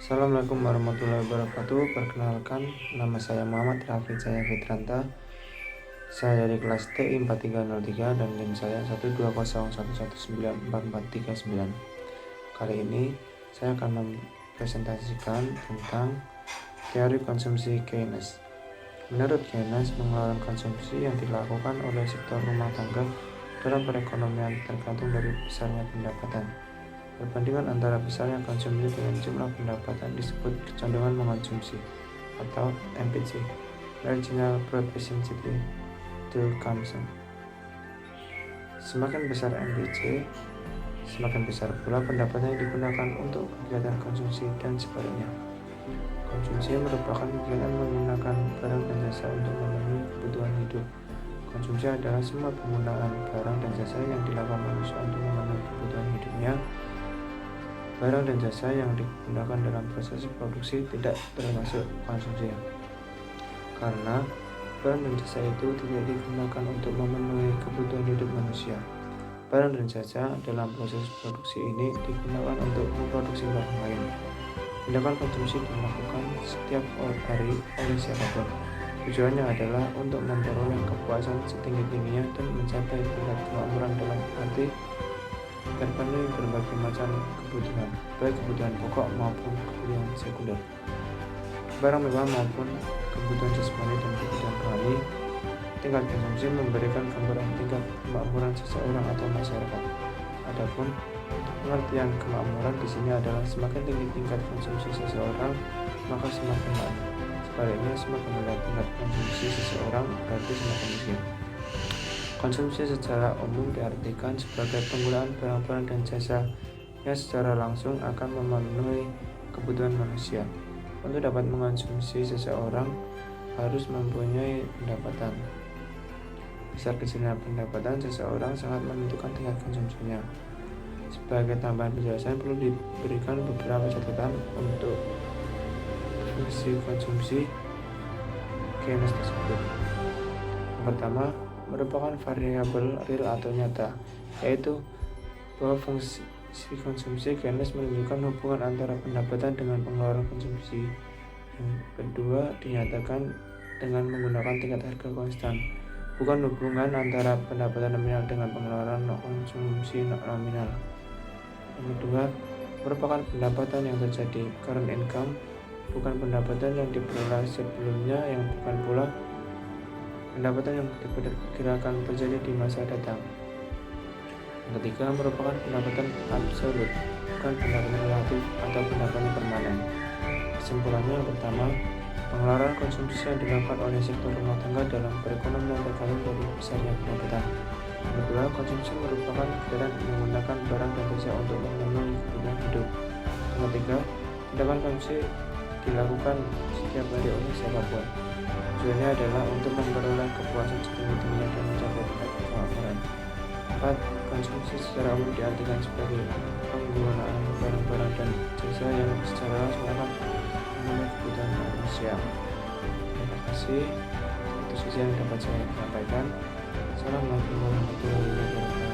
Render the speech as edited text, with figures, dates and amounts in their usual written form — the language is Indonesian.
Assalamualaikum warahmatullahi wabarakatuh. Perkenalkan, nama saya Muhammad Raffi Jaya Fitranta. Saya dari kelas TI 4303 dan NIM saya 12011194439. Kali ini saya akan mempresentasikan tentang teori konsumsi Keynes. Menurut Keynes, pengeluaran konsumsi yang dilakukan oleh sektor rumah tangga dalam perekonomian tergantung dari besarnya pendapatan. Perbandingan antara besarnya konsumsi dengan jumlah pendapatan disebut kecenderungan mengonsumsi atau MPC, Marginal Propensity to Consume. Semakin besar MPC, semakin besar pula pendapatan yang digunakan untuk kegiatan konsumsi dan sebaliknya. Konsumsi merupakan kegiatan menggunakan barang dan jasa untuk memenuhi kebutuhan hidup. Konsumsi adalah semua penggunaan barang dan jasa yang dilakukan manusia untuk memenuhi kebutuhan hidupnya. Barang dan jasa yang digunakan dalam proses produksi tidak termasuk konsumsi, karena barang dan jasa itu tidak digunakan untuk memenuhi kebutuhan hidup manusia. Barang dan jasa dalam proses produksi ini digunakan untuk memproduksi barang lain. Tindakan konsumsi dilakukan setiap hari oleh siapapun. Tujuannya adalah untuk memperoleh kepuasan setinggi-tingginya dan mencapai tingkat kemakmuran dalam arti terpenuhi berbagai macam kebutuhan, baik kebutuhan pokok maupun kebutuhan sekunder, barang mewah maupun kebutuhan jasmani dan kebutuhan rohani. Tingkat konsumsi memberikan gambaran tingkat kemakmuran seseorang atau masyarakat. Adapun pengertian kemakmuran di sini adalah semakin tinggi tingkat konsumsi seseorang, maka semakin makmur. Sebaliknya, semakin rendah tingkat konsumsi seseorang berarti semakin miskin. Konsumsi secara umum diartikan sebagai penggunaan barang-barang dan jasa yang secara langsung akan memenuhi kebutuhan manusia. Untuk dapat mengonsumsi, seseorang harus mempunyai pendapatan. Besar kecilnya pendapatan seseorang sangat menentukan tingkat konsumsinya. Sebagai tambahan penjelasan, perlu diberikan beberapa catatan untuk fungsi konsumsi Keynes tersebut. Yang pertama, merupakan variabel real atau nyata, yaitu bahwa fungsi konsumsi Keynes menunjukkan hubungan antara pendapatan dengan pengeluaran konsumsi. Yang kedua, dinyatakan dengan menggunakan tingkat harga konstan, bukan hubungan antara pendapatan nominal dengan pengeluaran konsumsi nominal. Yang kedua, merupakan pendapatan yang terjadi, current income, bukan pendapatan yang diperoleh sebelumnya, yang bukan pula pendapatan yang diperkirakan terjadi di masa datang. Yang ketiga, merupakan pendapatan absolut, bukan pendapatan relatif atau pendapatan permanen. Kesimpulannya, yang pertama, pengeluaran konsumsi yang dilakukan oleh sektor rumah tangga dalam perekonomian tergantung dari besarnya pendapatan. Yang kedua, konsumsi merupakan kegiatan menggunakan barang dan jasa untuk memenuhi kebutuhan hidup. Yang ketiga, tindakan konsumsi dilakukan setiap hari oleh siapapun. Tujuannya adalah untuk memperoleh kepuasan setinggi-tingginya dan mencapai tingkat kemakmuran. 4. Konsumsi secara umum diartikan sebagai penggunaan barang-barang dan jasa yang secara langsung akan memenuhi kebutuhan manusia. Terima kasih. Itu saja yang dapat saya sampaikan. Assalamualaikum warahmatullahi wabarakatuh.